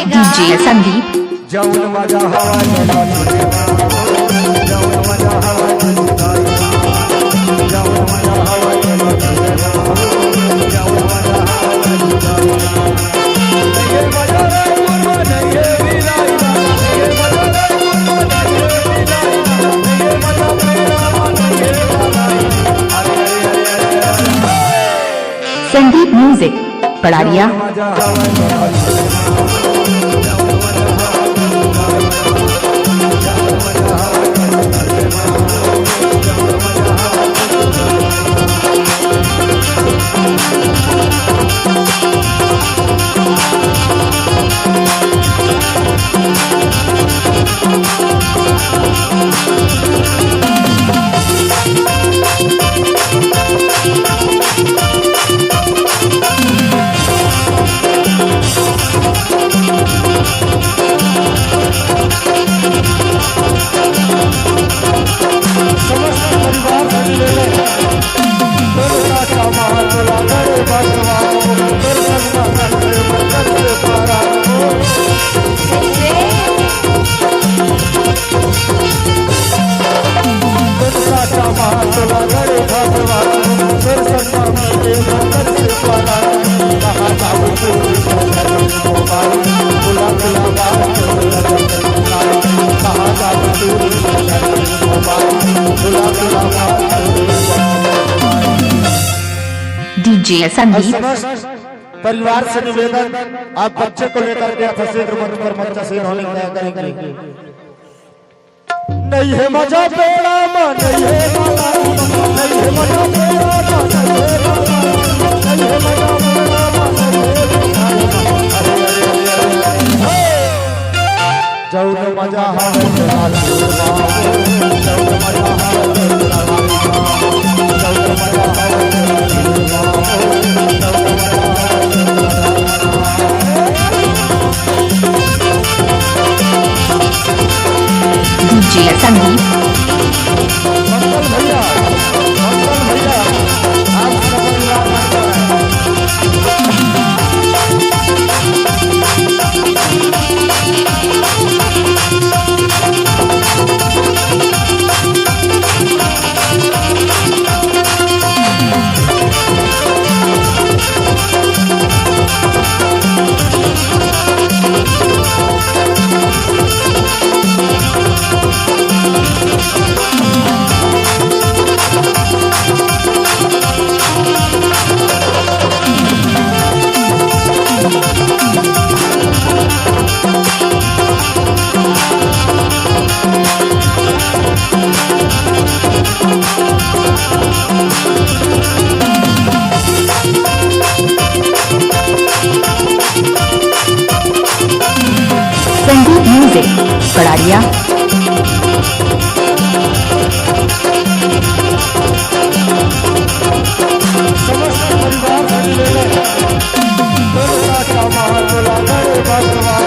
मिलेगा। डीजे संदीप जौन मजा हवा जौन मजा हवा जौन मजा हवा जौन मजा ये मजा रे गुरु नहीं विलाई ये मजा रे गुरु नहीं विलाई ये मजा मेरा नहीं विलाई संदीप म्यूजिक पड़ारिया। डीजे संदीप परिवार से निवेदन, आप बच्चे को लेकर के अफसीर मंच पर मंच से होने करेंगे। नहीं है मजा बेड़ा नहीं है मजा नहीं है मजा बेड़ा नहीं है मजा जौन मजा डीजे संदीप भैया आप संदीप म्यूजिक पड़ारिया। समस्त परिवार